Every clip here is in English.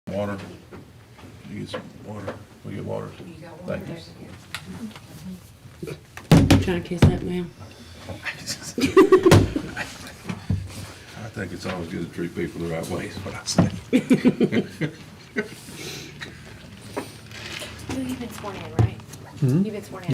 Water. You get some water. We get water. You got one Thank you. there. Trying to kiss that man. I think it's always good to treat people the right way, is what I say. You've been sworn in, right? You've been sworn in.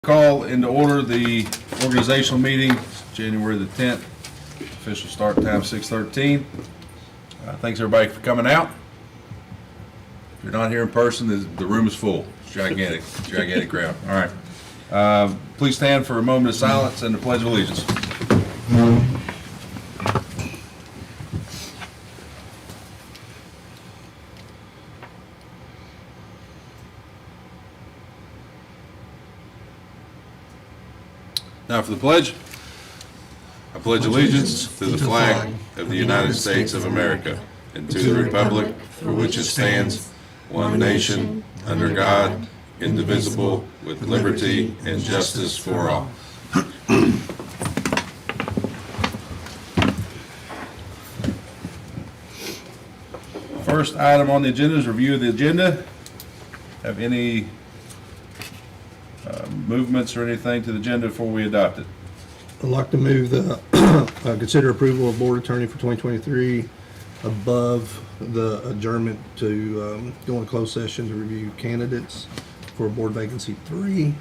Call into order the organizational meeting, January the 10th. Official start time 6:13. Thanks everybody for coming out. If you're not here in person, the room is full. It's gigantic crowd. All right. Please stand for a moment of silence and the Pledge of Allegiance. Now for the pledge. I pledge allegiance to the flag of the United States of America and to the republic for which it stands, one nation, under God, indivisible, with liberty and justice for all. First item on the agenda is review of the agenda. Have any movements or anything to the agenda before we adopt it? I'd like to move the, consider approval of board attorney for 2023 above the adjournment to go in closed session to review candidates for board vacancy 3.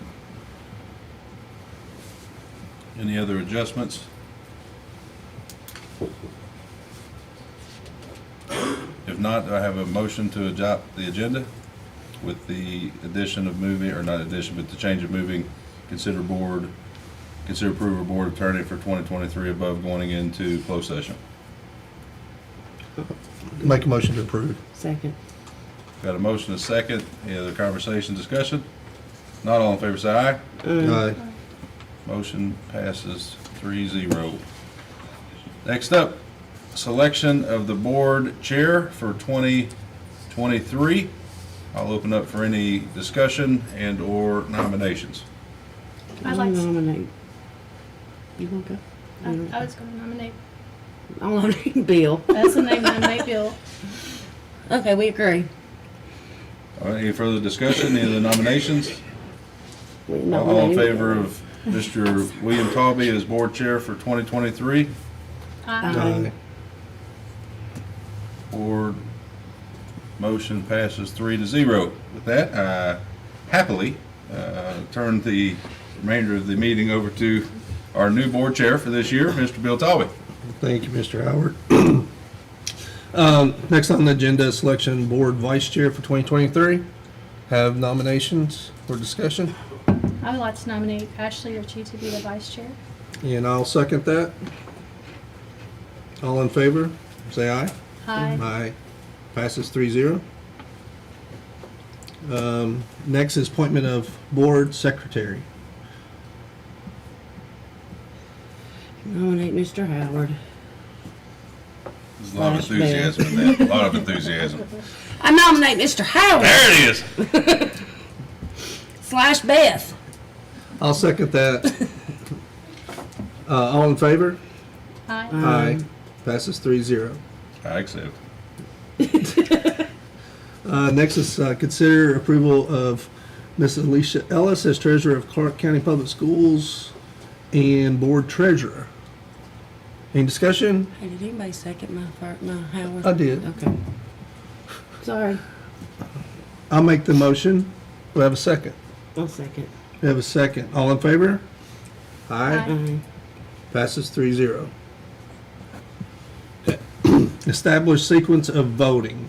Any other adjustments? If not, do I have a motion to adopt the agenda with the addition of moving, or not addition, but the change of moving, consider approval of board attorney for 2023 above going into closed session. Make a motion to approve. Second. Got a motion, a second. Any other conversation, discussion? Not all in favor, say aye. Aye. Motion passes 3-0. Next up, selection of the board chair for 2023. I'll open up for any discussion and or nominations. I'd like to, nominate. You want to go? I was going to nominate, I'll nominate Bill. that's the name, nominate Bill. Okay, we agree. All right, any further discussion, any other nominations? We All in nominate favor of Mr. William Talby as board chair for 2023? Aye. Board motion passes 3-0. With that, I happily turn the remainder of the meeting over to our new board chair for this year, Mr. Bill Talby. Thank you, Mr. Howard. Next on the agenda is selection board vice chair for 2023. Have nominations for discussion, I would like to nominate Ashley Ritchie to be the vice chair. and I'll second that. All in favor, say aye. Aye. Aye. Passes 3-0. Next is appointment of board secretary. Nominate Mr. Howard. There's a lot of Slash Bill. enthusiasm in that, a lot of enthusiasm. I nominate Mr. Howard There it is. / Beth. I'll second that. All in favor? Aye. Aye. Passes 3-0. I accept. Next is consider approval of Miss Alicia Ellis as treasurer of Clark County Public Schools and board treasurer. Any discussion? Hey, did anybody second my Howard? I did. Okay. Sorry. I'll make the motion. We have a second. I'll second. We have a second. All in favor? Aye. Aye. Passes 3-0. Establish sequence of voting.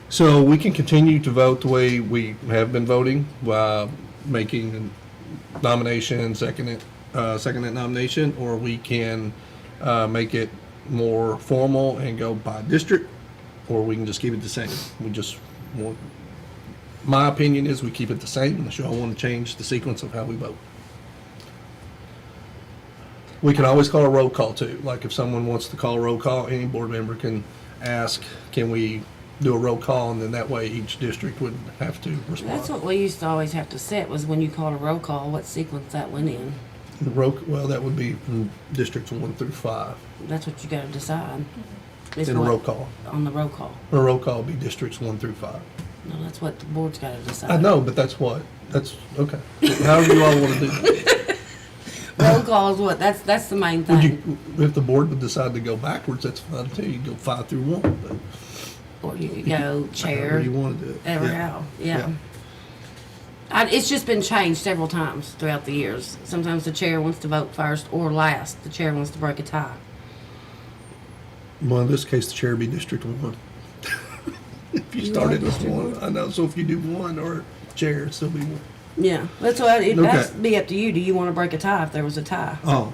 So we can continue to vote the way we have been voting by making nomination, second that nomination, or we can make it more formal and go by district, or we can just keep it the same. We just want, my opinion is we keep it the same unless y'all want to change the sequence of how we vote. We can always call a roll call too. Like if someone wants to call a roll call, any board member can ask, can we do a roll call? And then that way each district would have to respond. That's what we used to always have to set, was when you called a roll call, what sequence that went in. Well, that would be from districts 1 through 5 That's what you gotta decide. Is in a what- roll call. On the roll call. A roll call would be districts 1 through 5. No, that's what the board's gotta decide. I know, but that's okay. However you all want to do that. Roll call is what, that's the main Would thing. you, if the board would decide to go backwards, that's fine too. You go 5 through 1, but Or you could go chair, however you want to do it. ever Yeah. how, yeah. It's just been changed several times throughout the years. Sometimes the chair wants to vote first or last. The chair wants to break a tie. Well, in this case, the chair would be District 1. If you You started are with District 1, one? I know, so if you do 1 or chair, it'd still be 1. Yeah, that's why it'd Okay. be up to you. Do you want to break a tie if there was a tie? Oh,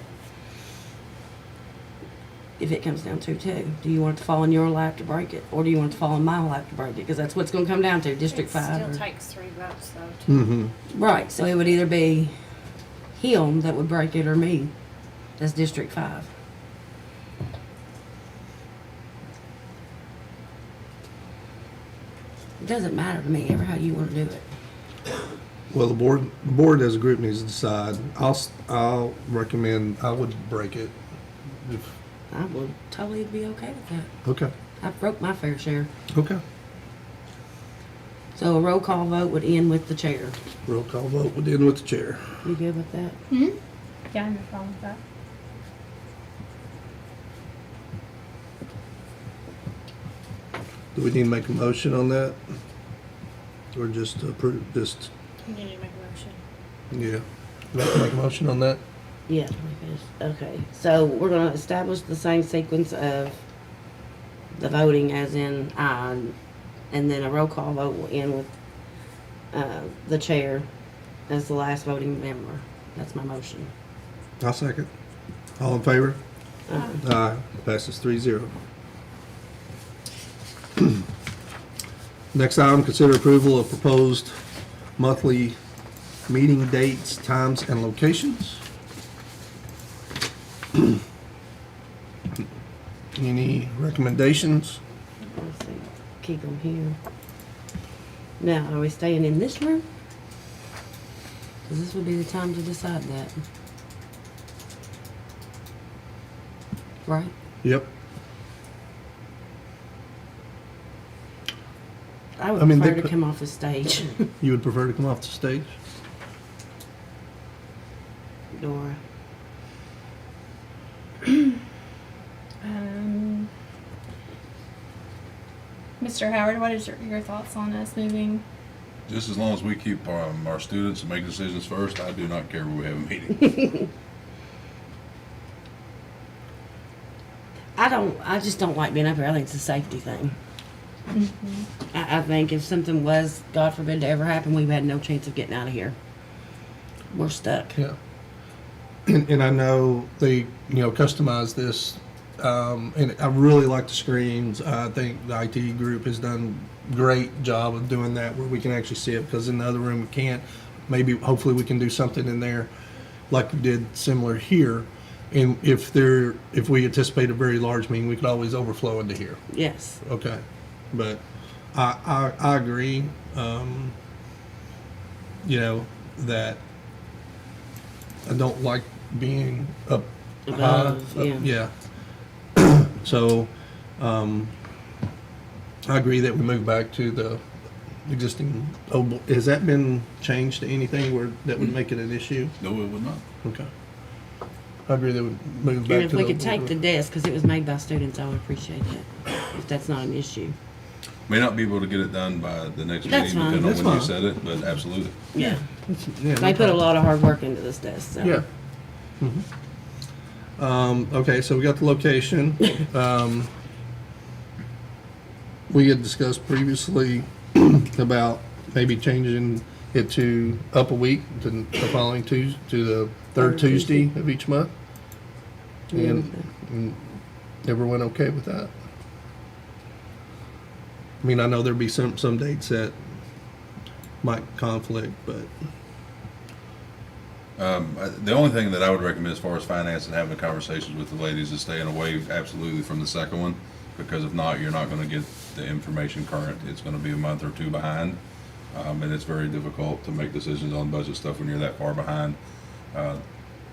If it comes down to two, do you want it to fall in your lap to break it, or do you want it to fall in my lap to break it? Because that's what's going to come down to District It 5. still or- takes 3 votes though. To mm-hmm. Right, so it would either be him that would break it or me. That's District 5. It doesn't matter to me, ever how you want to do it. Well, the board as a group needs to decide. I'll recommend, I would break it. If, I would totally be okay with that. okay, I've broke my fair share. okay. So a roll call vote would end with the chair. Roll call vote would end with the chair. You good with that? yeah, no problem with that. Do we need to make a motion on that? Or just approve, just, You need to make a motion. yeah. Do I have to make a motion on that? Yeah. Okay, so we're gonna establish the same sequence of the voting as in I, and then a roll call vote will end with the chair as the last voting member. That's my motion. I'll second. All in favor? Aye. Passes 3-0. Next item, consider approval of proposed monthly meeting dates, times, and locations. Any recommendations? Let's see, keep them here. Now, are we staying in this room? Because this would be the time to decide that. Right? Yep. I would I mean, they prefer to put- come off the stage. You would prefer to come off the stage? Dora. Mr. Howard, what is your thoughts on us moving Just as long as we keep our students and make decisions first, I do not care where we have a meeting. I just don't like being up here. I think it's a safety thing. I think if something was, God forbid, to ever happen, we've had no chance of getting out of here. We're stuck. Yeah. And I know they, customize this, and I really like the screens. I think the IT group has done great job of doing that where we can actually see it, because in the other room we can't. Maybe, hopefully we can do something in there like we did similar here. And if we anticipate a very large meeting, we could always overflow into here. Yes. Okay. But I agree, that I don't like being up Above, high. yeah. So, I agree that we move back to the existing, has that been changed to anything where that would make it an issue? No, it would not. Okay. I agree that we move back And to if the. we could take the desk, because it was made by students, I would appreciate that, if that's not an issue. May not be able to get it done by the next That's meeting, fine. depending on That's when you fine. said it, but absolutely. Yeah. Yeah, They put a lot of hard work into this desk, so. Yeah. Okay, so we got the location. We had discussed previously about maybe changing it to up a week to the following Tuesday, to the third Third Tuesday of each month. Yeah. And everyone okay with that? I mean, I know there'd be some dates that might conflict, but The only thing that I would recommend as far as finance and having conversations with the ladies is staying away absolutely from the second one, because if not, you're not going to get the information current. It's going to be a month or two behind, and it's very difficult to make decisions on budget stuff when you're that far behind. Of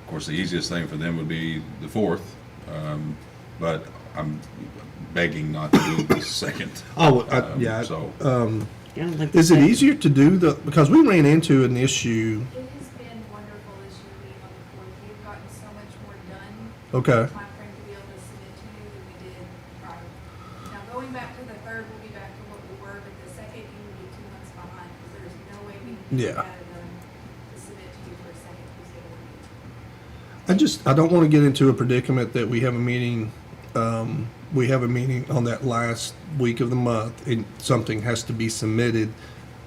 course, the easiest thing for them would be the fourth, but I'm begging not to do the second. yeah. So I don't think Is it the second- easier to do because we ran into an issue? It has been wonderful this year being on the fourth. We've gotten so much more done. Okay. Timeframe to be able to submit to you than we did prior. Now, going back to the third, we'll be back to what we were, but the second, you will be 2 months behind, because there's no way we can get Yeah. that done to submit to you for a second Tuesday of the week. I don't want to get into a predicament that we have a meeting, on that last week of the month, and something has to be submitted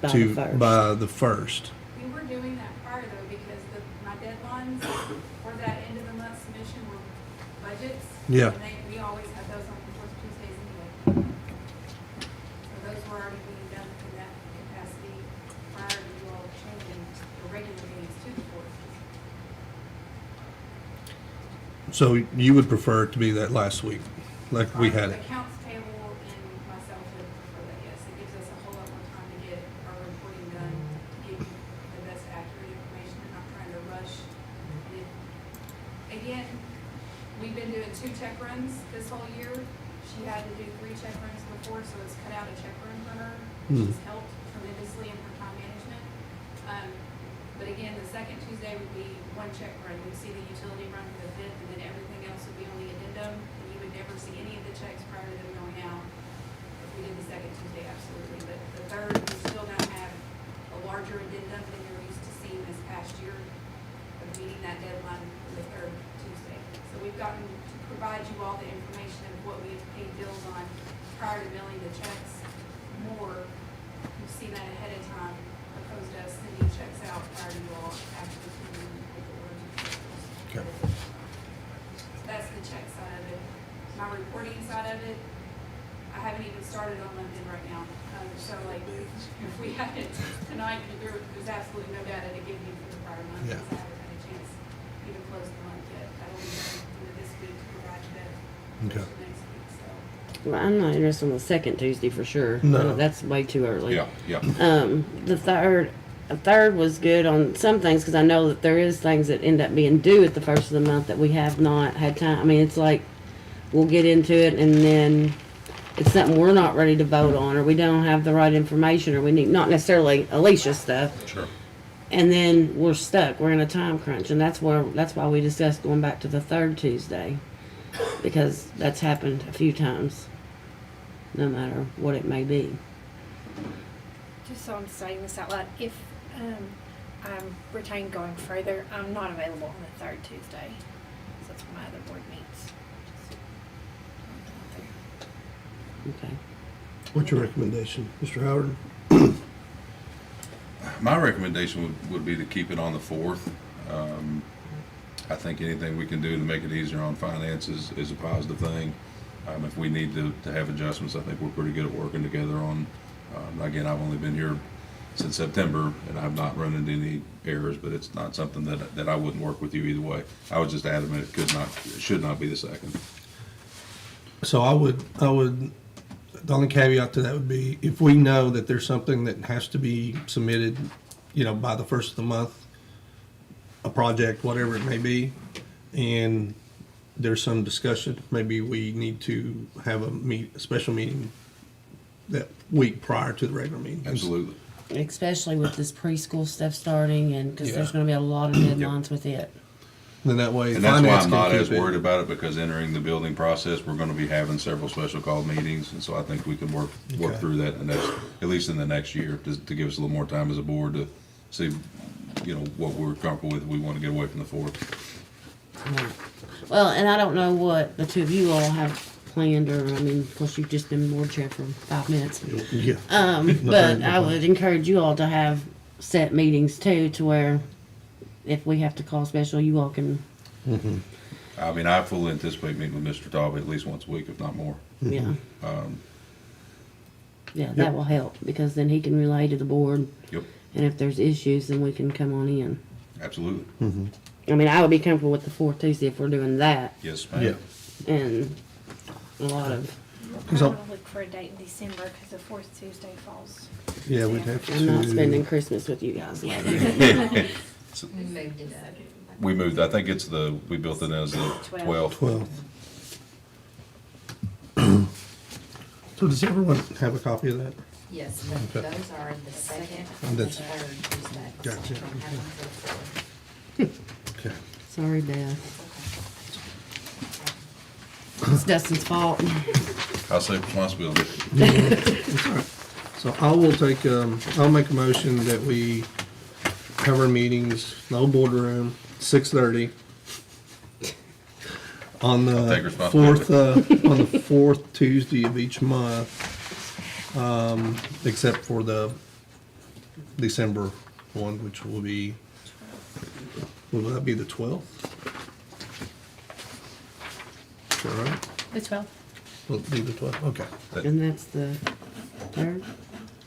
By to, the first. by the first. We were doing that prior though, because my deadlines for that end of the month submission were budgets. Yeah. And we always have those on the fourth Tuesdays anyway. So those were already being done in that capacity prior to you all changing the regular meetings to the fourth. So you would prefer it to be that last week, like we had it? Accounts payable and myself would prefer that, yes. It gives us a whole lot more time to get our reporting done, to give you the best accurate information and not trying to rush. And again, we've been doing 2 check runs this whole year. She had to do 3 check runs before, so it's cut out a check run for her, which has helped tremendously in her time management. But again, the second Tuesday would be 1 check run. We'd see the utility run for the 5th, and then everything else would be on the addendum, and you would never see any of the checks prior to them going out. If we did the second Tuesday, absolutely. But the third, we're still gonna have a larger addendum than you're used to seeing this past year of meeting that deadline for the third Tuesday. So we've gotten to provide you all the information of what we've paid bills on prior to mailing the checks more. You've seen that ahead of time, opposed to us sending checks out prior to you all actually sending with the order. Okay. That's the check side of it. My reporting side of it, I haven't even started on month end right now. So like, if we had it tonight, there's absolutely no data to give you for the prior month, Yeah. because I haven't had a chance to even close the month yet. That'll be done this week to provide you that Okay. next week, so. Well, I'm not interested in the second Tuesday for sure. No. That's way too early. yeah. The third was good on some things, because I know that there is things that end up being due at the first of the month that we have not had time. I mean, it's like, we'll get into it and then it's something we're not ready to vote on, or we don't have the right information, or we need, not necessarily Alicia's stuff. Sure. And then we're stuck, we're in a time crunch, and that's why we discussed going back to the third Tuesday. Because that's happened a few times, no matter what it may be. Just so I'm saying this out loud, if I'm retained going further, I'm not available on the third Tuesday. So that's when my other board meets. Just Okay. What's your recommendation, Mr. Howard? My recommendation would be to keep it on the 4th. I think anything we can do to make it easier on finances is a positive thing. If we need to have adjustments, I think we're pretty good at working together on, again, I've only been here since September and I've not run into any errors, but it's not something that I wouldn't work with you either way. I was just adamant it should not be the 2nd. So I would, the only caveat to that would be if we know that there's something that has to be submitted, by the first of the month, a project, whatever it may be, and there's some discussion, maybe we need to have a special meeting that week prior to the regular meeting. Absolutely. Especially with this preschool stuff starting, and because there's Yeah. going to be a lot of deadlines with it. Then that way, And that's why finance I'm can not keep as it. worried about it, because entering the building process, we're gonna be having several special call meetings, and so I think we can work Okay. through that in the next, at least in the next year, to give us a little more time as a board to see, what we're comfortable with. We wanna get away from the 4th. Right. Well, and I don't know what the two of you all have planned, or of course, you've just been board chair for 5 minutes. Yeah. But I would encourage you all to have set meetings too, to where if we have to call special, you all can, I mean, I fully anticipate meeting with Mr. Taube at least once a week, if not more. yeah. Um, Yeah, that will help, because then he can relay to the board, Yep, and if there's issues, then we can come on in. absolutely. I would be comfortable with the 4th Tuesday if we're doing that, Yes, Yeah. ma'am. and a lot of, I So- want to look for a date in December because the fourth Tuesday falls. Yeah, we'd have to. I'm not spending Christmas with you guys. Like, We moved it up. We moved, I think we built it as the 12th. 12. So does everyone have a copy of that? Yes, but Okay. those are the second And and the that's- third Tuesday. Gotcha. From having to the fourth. Okay. Sorry, Beth. Okay. It's Dustin's fault. I'll say responsibility. It's all right. So I'll make a motion that we have our meetings, no boardroom, 6:30. On I'll take the responsibility. on the fourth Tuesday of each month, except for the December one, which will that be the 12th? Is that right? The 12th. Will it be the 12th? Okay. And that's the 3rd?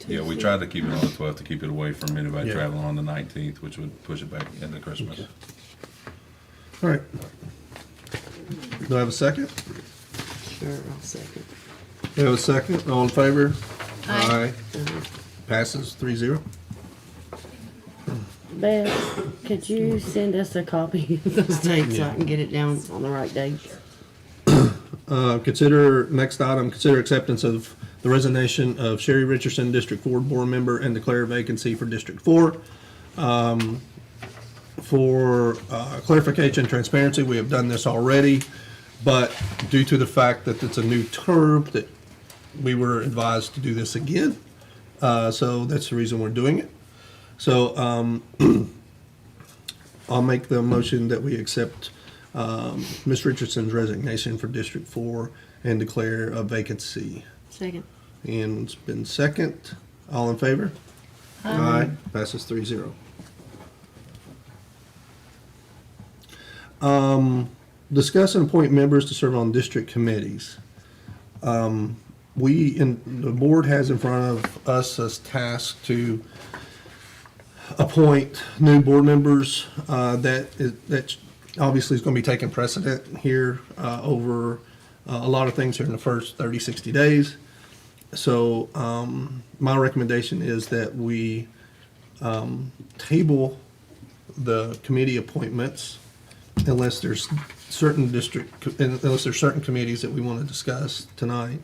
Yeah, we tried to keep it on the 12th to keep it away from anybody Yeah. traveling on the 19th, which would push it back into Christmas. Okay. All right. Do I have a second? Sure, I'll second. We have a second. All in favor? Aye. Passes 3-0. Beth, could you send us a copy of those dates so I can get it down on the right date? Next item, consider acceptance of the resignation of Sherry Richardson, District 4 Board Member, and declare a vacancy for District 4. For clarification and transparency, we have done this already, but due to the fact that it's a new term, that we were advised to do this again. So that's the reason we're doing it. So I'll make the motion that we accept Ms. Richardson's resignation for District 4 and declare a vacancy. Second. And it's been second. All in favor? Aye. Passes 3-0. Discuss and appoint members to serve on district committees. The board has in front of us as task to appoint new board members. That obviously is going to be taking precedent here over a lot of things here in the first 30, 60 days. So my recommendation is that we table the committee appointments unless there's certain committees that we want to discuss tonight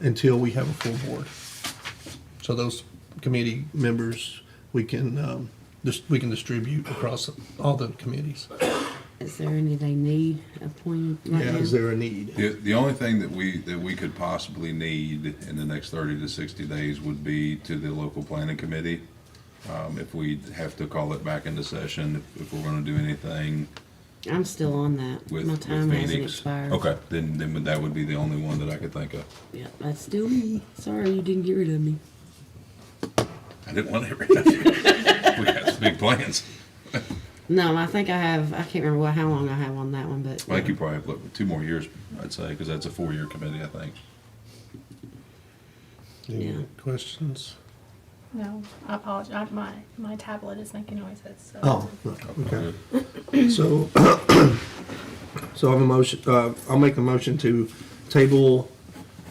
until we have a full board. So those committee members we can distribute across all the committees. Is there any they need appointed right Yeah, now? is there a need? The only thing that we could possibly need in the next 30 to 60 days would be to the local planning committee. If we have to call it back into session, if we're gonna do anything I'm still on that. with My time hasn't Phoenix. expired. Okay, then that would be the only one that I could think of. Yeah, that's still me. Sorry you didn't get rid of me. I didn't want to get rid of you. We got some big plans. No, I think I can't remember how long I have on that one, but. I think you probably have 2 more years, I'd say, because that's a 4-year committee, I think. Any Yeah. questions? No, I apologize. My tablet is making noises. So. Oh, okay. So, so I have a motion, I'll make a motion to table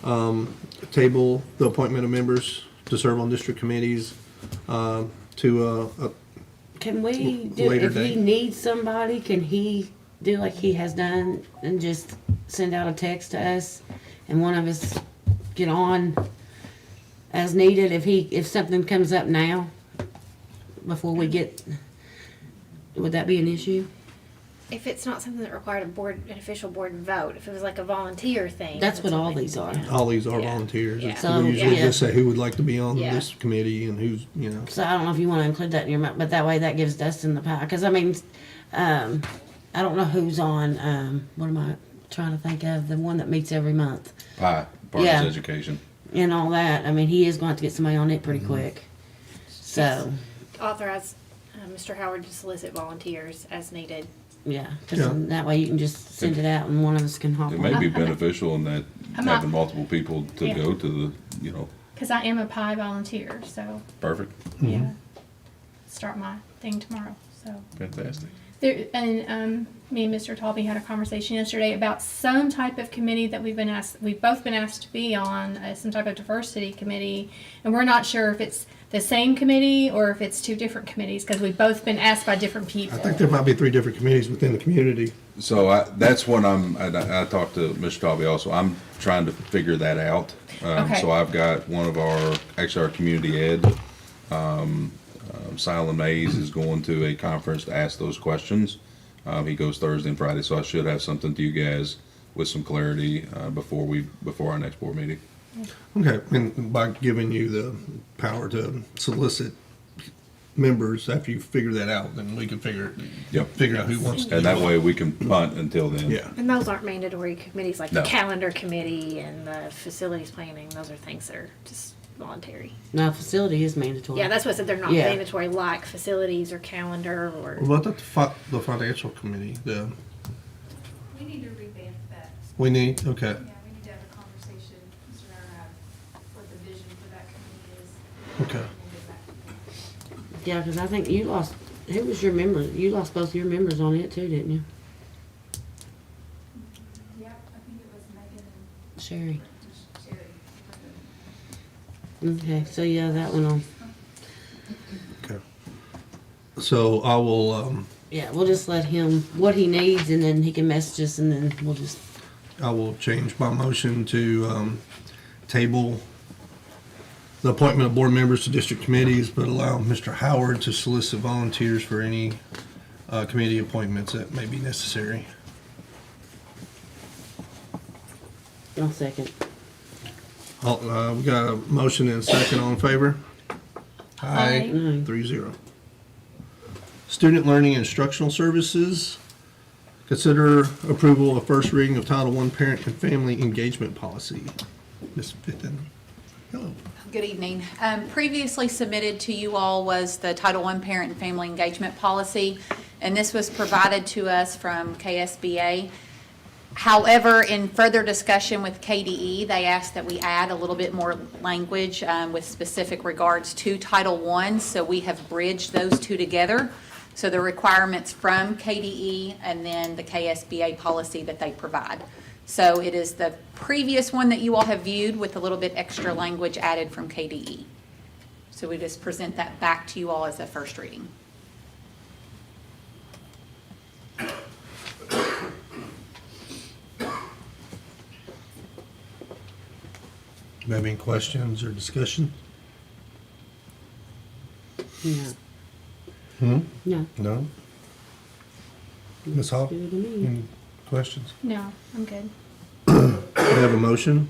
the appointment of members to serve on district committees, to, Can we do, Later if he date. needs somebody, can he do like he has done and just send out a text to us and one of us get on as needed if something comes up now before we get, would that be an issue? If it's not something that required an official board vote, if it was like a volunteer thing. That's what all something- these are. all these are Yeah. volunteers. Yeah. So, We usually yeah. just say who would like to be on Yeah. this committee and who's, you know. So I don't know if you want to include that in your, but that way that gives Dustin the power. Cause I mean, I don't know who's on, what am I trying to think of? The one that meets every month Pie, Partners Yeah. Education. and all that. I mean, he is going to have to get somebody on it pretty quick. So, Authorize Mr. Howard to solicit volunteers as needed. yeah, cause Yeah. then that way you can just send it out and one of us can hop It on. may be I'm- beneficial in that I'm not- having multiple people to Yeah. go to the, Because I am a PI volunteer, so perfect, yeah, start my thing tomorrow. So fantastic. there, and me and Mr. Talby had a conversation yesterday about some type of committee that we've both been asked to be on, some type of diversity committee, and we're not sure if it's the same committee or if it's 2 different committees because we've both been asked by different people. I think there might be 3 different committees within the community. So that's when I talked to Mr. Talby also. I'm trying to figure that out. Okay. So I've got one of our community ed, Silent Mays is going to a conference to ask those questions. He goes Thursday and Friday, so I should have something to you guys with some clarity, before our next board meeting. Okay, and by giving you the power to solicit members after you figure that out, then we can figure out who wants to. And that way we can punt until then. Yeah. And those aren't mandatory committees like the No. calendar committee and the facilities planning. Those are things that are just voluntary. No, facility is mandatory. Yeah, that's what I said. They're not Yeah. mandatory like facilities or calendar or. What about the financial committee? We need to revamp that. We need, okay. Yeah, we need to have a conversation, Mr. Mayor, what the vision for that committee is. Okay. We'll get back to you. Yeah, because I think you lost, who was your member? You lost both your members on it too, didn't you? Yeah, I think it was Megan Sherry. and Sherry. Okay, so yeah, that one on. Okay. So I will, Yeah, we'll just let him, what he needs, and then he can message us, and then we'll just, I will change my motion to table the appointment of board members to district committees, but allow Mr. Howard to solicit volunteers for any committee appointments that may be necessary. I'll second. We got a motion and a second. All in favor? Aye. 3-0. Student Learning Instructional Services. Consider approval of first reading of Title I Parent and Family Engagement Policy. Ms. Fitton. Hello. Good evening. Previously submitted to you all was the Title I Parent and Family Engagement Policy, and this was provided to us from KSBA. However, in further discussion with KDE, they asked that we add a little bit more language with specific regards to Title I, so we have bridged those two together. So the requirements from KDE and then the KSBA policy that they provide. So it is the previous one that you all have viewed with a little bit extra language added from KDE. So we just present that back to you all as a first reading. Do you have any questions or discussion? No. Hmm? No. No? Ms. Hall, Good to me. any questions? No, I'm good. We have a motion.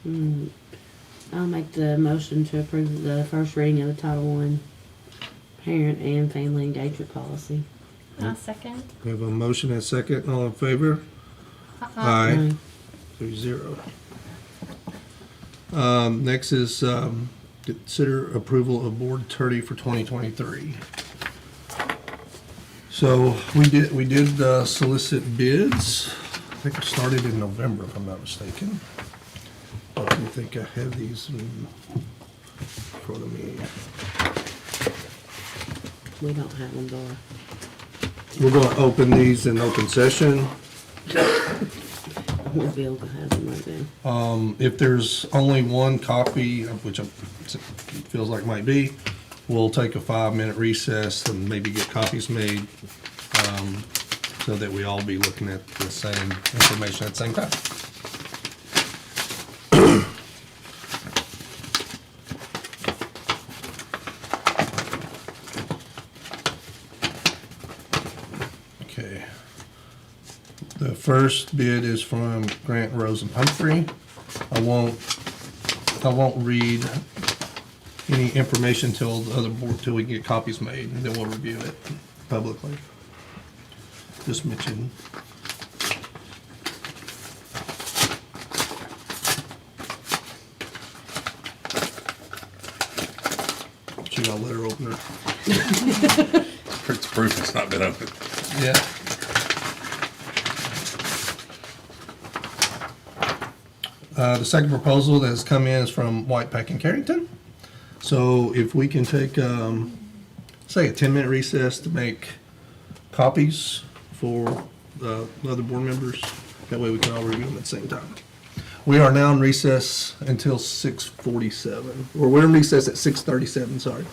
I'll make the motion to approve the first reading of the Title I Parent and Family Engagement Policy. I'll second. We have a motion and a second. All in favor? Aye. 3-0. Next is consider approval of board attorney for 2023. So we did solicit bids. I think it started in November, if I'm not mistaken. I think I have these in front of me. We don't have them, Dora. We're going to open these in open session. Bill has them right there. If there's only one copy, of which it feels like might be, we'll take a 5-minute recess and maybe get copies made, so that we all be looking at the same information at the same time. Okay. The first bid is from Grant, Rose, and Humphrey. I won't read any information till the other board, till we get copies made, and then we'll review it publicly. Just mention. But you got a letter opener. It's proof it's not been opened. Yeah. The second proposal that has come in is from White Pack and Carrington. So if we can take, say, a 10-minute recess to make copies for the other board members, that way we can all review them at the same time. We are now in recess until 6:47, or we're in recess at 6:37, sorry.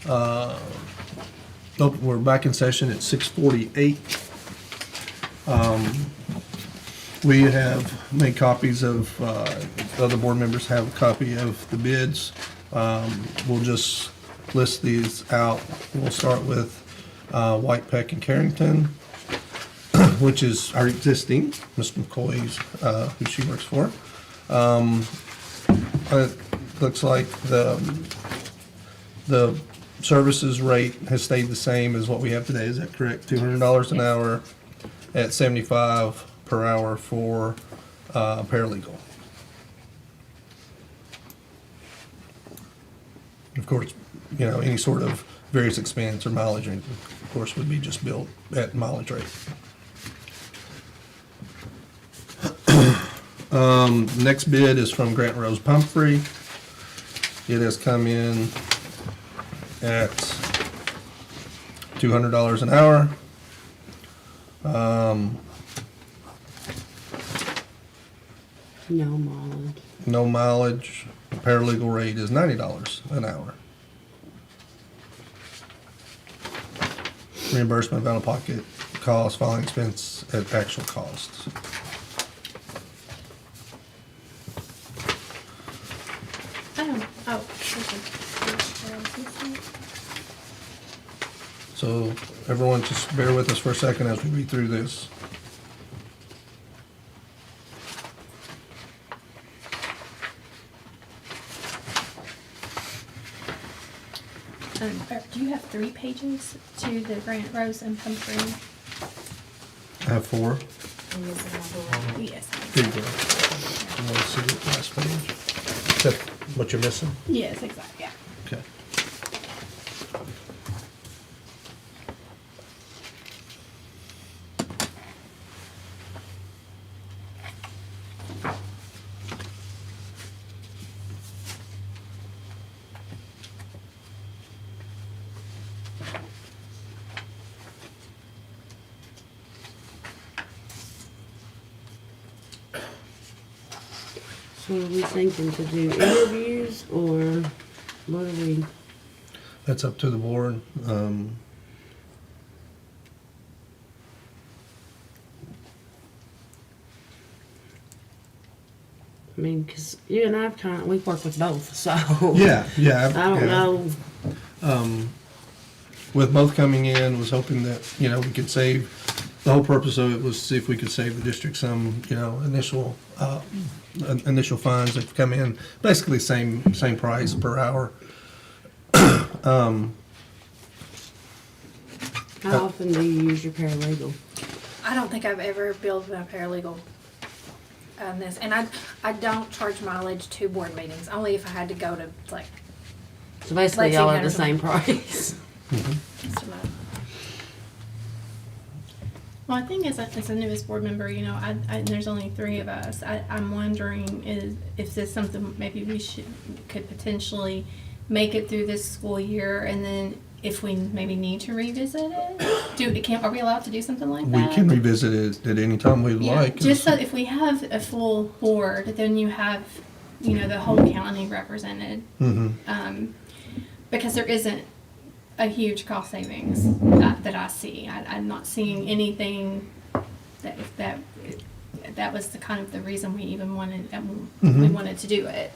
Nope, we're back in session at 6:48. We have made copies of, other board members have a copy of the bids. We'll just list these out. We'll start with White Peck and Carrington, which is our existing, Ms. McCoy's, who she works for. It looks like the services rate has stayed the same as what we have today. Is that correct? $200 an hour at $75 per hour for paralegal. Of course, you know, any sort of various expense or mileage, of course, would be just billed at mileage rate. Next bid is from Grant Rose Pumphrey. It has come in at $200 an hour. No mileage. No mileage. Paralegal rate is $90 an hour. Reimbursement of out-of-pocket costs, following expense at actual costs. So everyone just bear with us for a second as we read through this. Do you have 3 pages to the Grant Rose and Pumphrey? I have 4. And this is number one. Yes. Here you go. You want to see the last page? Is that what you're missing? Yes, exactly, yeah. Okay. So are we thinking to do interviews or what are we? That's up to the board. I mean, because you and I've we work with both, so. Yeah. I don't know. With both coming in, was hoping that, you know, we could save, the whole purpose of it was to see if we could save the district some, you know, initial funds that come in, basically same price per hour. How often do you use your paralegal? I don't think I've ever billed my paralegal on this, and I don't charge mileage to board meetings, only if I had to go to, like, So basically Lexi y'all are the Henderson. same price. some, Well, I think as a newest board member, you know, there's only 3 of us. I'm wondering if this something maybe we could potentially make it through this school year, and then if we maybe need to revisit it, are we allowed to do something like We that? can revisit it at any time we'd Yeah, like. just so if we have a full board, then you have, you know, the whole county represented. Mhm. Because there isn't a huge cost savings that I see. I'm not seeing anything that was the kind of the reason we even wanted, we wanted to do it.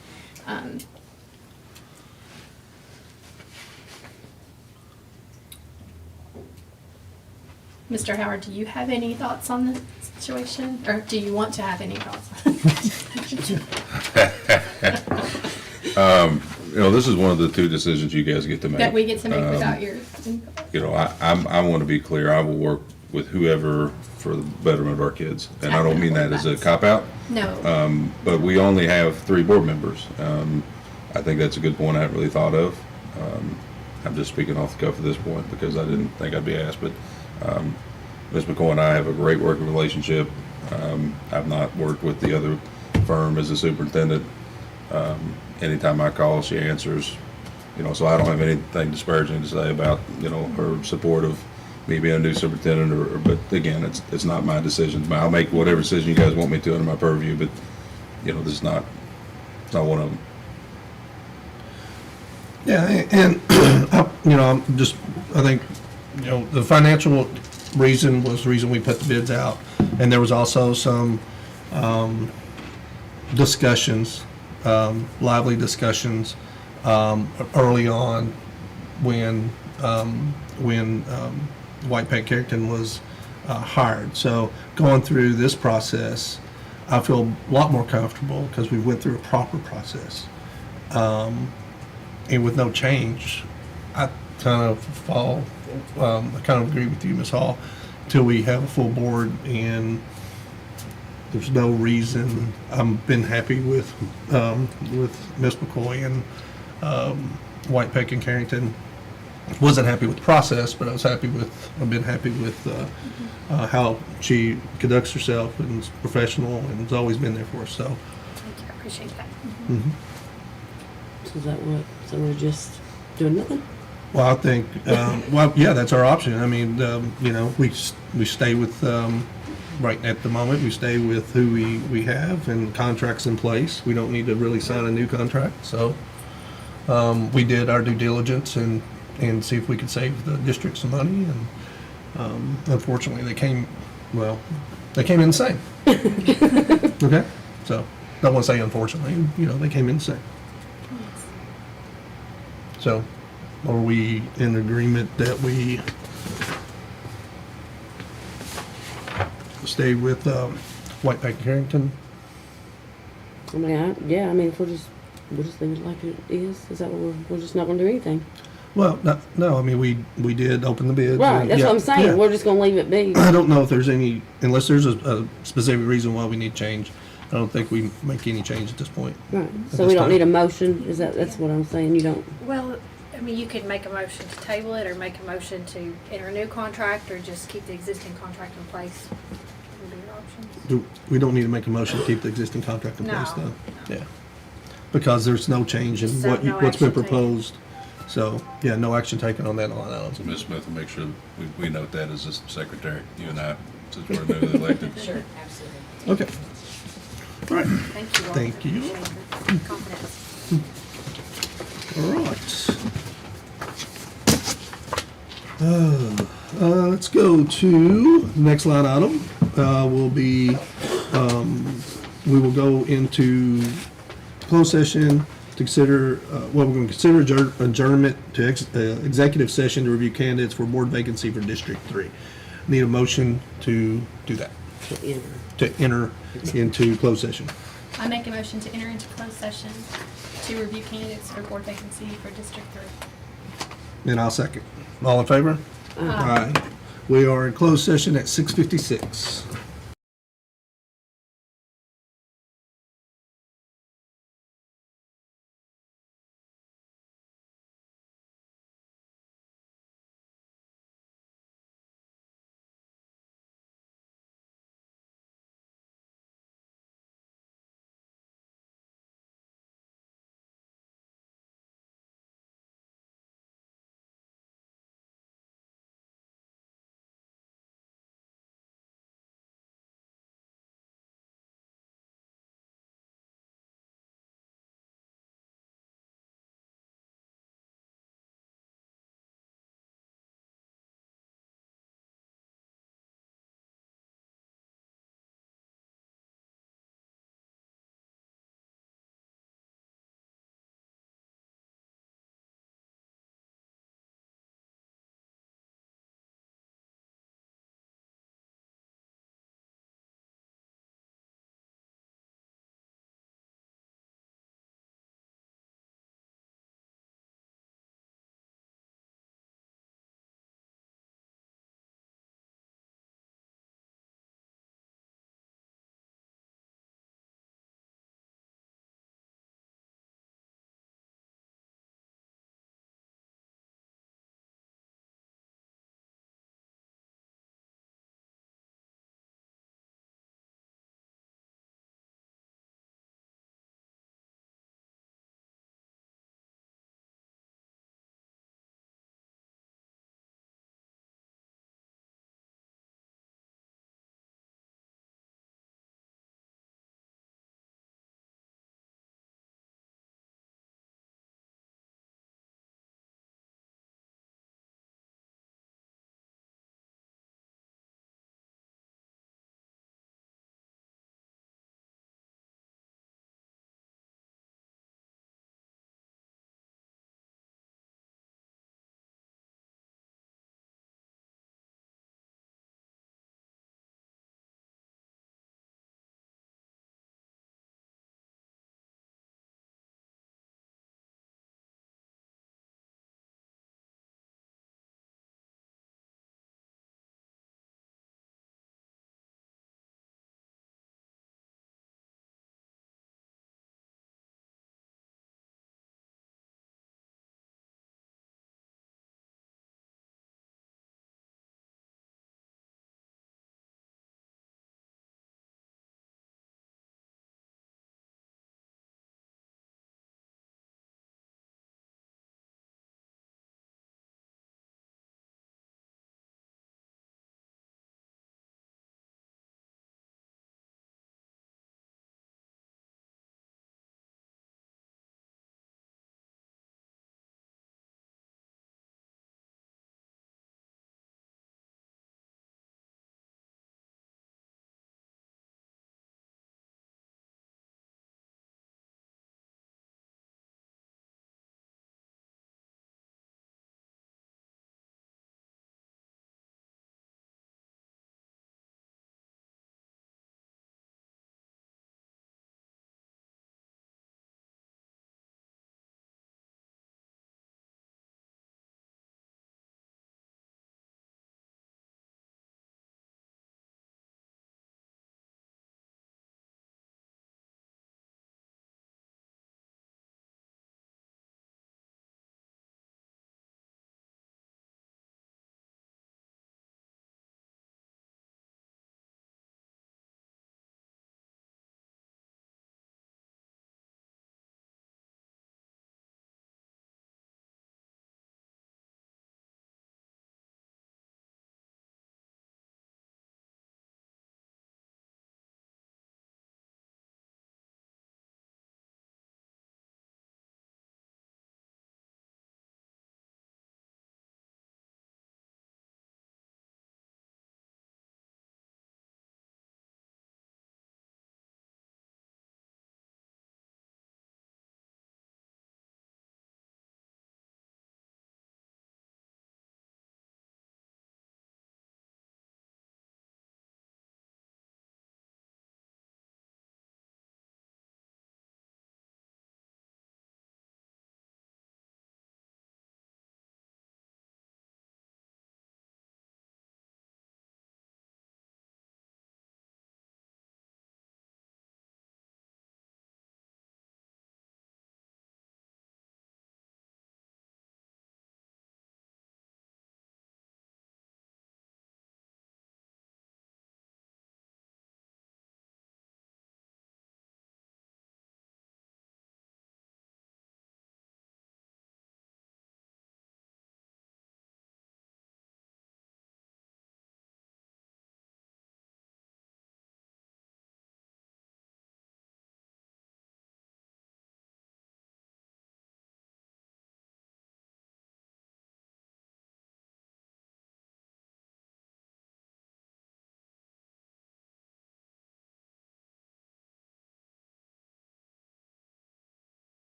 Mr. Howard, do you have any thoughts on the situation? Or do you want to have any thoughts? You know, this is one of the 2 decisions you guys get to make. That we get to make without your input? You know, I want to be clear, I will work with whoever for the betterment of our kids. And I don't mean that as a cop-out, No. but we only have 3 board members. I think that's a good point I hadn't really thought of. I'm just speaking off the cuff at this point because I didn't think I'd be asked, but Ms. McCoy and I have a great working relationship. I've not worked with the other firm as a superintendent. Anytime I call, she answers, you know, so I don't have anything disparaging to say about, you know, her support of me being a new superintendent, but again, it's not my decision. I'll make whatever decision you guys want me to under my purview, but, you know, this is not one of them. Yeah, and you know, I think, you know, the financial reason was the reason we put the bids out. And there was also some, discussions, lively discussions, early on when White Paint Carrington was hired. So going through this process, I feel a lot more comfortable because we went through a proper process. And with no change, I kind of I kind of agree with you, Ms. Hall, till we have a full board and there's no reason. I've been happy with Ms. McCoy and White Peck and Carrington. Wasn't happy with the process, but I've been happy with how she conducts herself and is professional and has always been there for us, so. Thank you, I appreciate that. So is that what, so we're just doing nothing? Well, I think, well, yeah, that's our option. I mean, you know, we stay with, right at the moment, we stay with who we have and contracts in place. We don't need to really sign a new contract, so we did our due diligence and see if we could save the district some money, and unfortunately, they came in the same. Okay, so, don't want to say unfortunately, you know, they came in the same. So, are we in agreement that we stay with White Pack Carrington? I mean, yeah, I mean, if we'll just leave it like it is that what we're just not gonna do anything? Well, no, I mean, we did open the bids. Right, and- that's yeah, what I'm saying, yeah. we're just gonna leave it be. I don't know if there's any, unless there's a specific reason why we need change, I don't think we make any change at this point. Right, At so this we don't time. need a motion, that's what I'm saying, you don't, Well, I mean, you could make a motion to table it, or make a motion to enter a new contract, or just keep the existing contract in place. Would be your options. We don't need to make a motion to keep the existing contract in place, No, though? Yeah. Because there's no change in So no what's been action taken. proposed. So, yeah, no action taken on that line item. So Ms. Smith will make sure we note that as the secretary, you and I, since we're newly elected. Sure, absolutely. Okay. All right. Thank you all. Thank you. Appreciate your confidence. All right. Let's go to the next line item. Will be, we will go into closed session to consider, we're going to consider adjournment to executive session to review candidates for board vacancy for District 3. Need a motion to do that, you know. to enter into closed session. I make a motion to enter into closed session to review candidates for board vacancy for District 3. And I'll second. All in favor? Aye. We are in closed session at 6:56.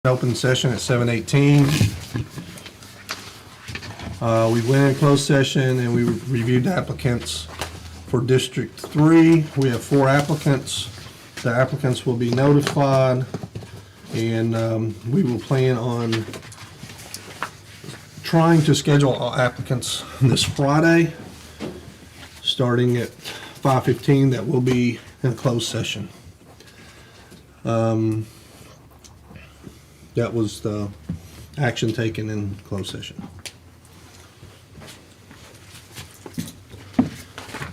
Open session at 7:18. We went in closed session and we reviewed the applicants for District 3. We have 4 applicants. The applicants will be notified, and we will plan on trying to schedule all applicants this Friday, starting at 5:15. That will be in closed session. That was the action taken in closed session.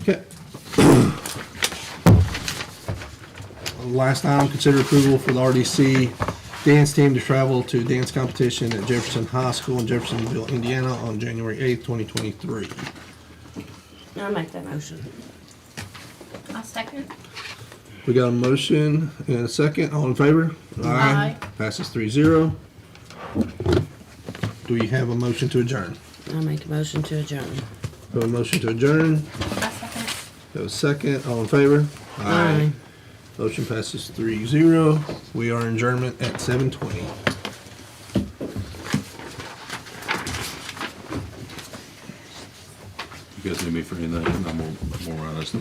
Okay. Last item, consider approval for the RDC dance team to travel to dance competition at Jefferson High School in Jeffersonville, Indiana on January 8th, 2023. I'll make that motion. I'll second. We got a motion and a second. All in favor? Aye. Passes 3-0. Do we have a motion to adjourn? I'll make a motion to adjourn. We have a motion to adjourn. I'll second. We have a second. All in favor? Aye. Motion passes 3-0. We are in adjournment at 7:20. You guys need me for anything? I'm gonna run us.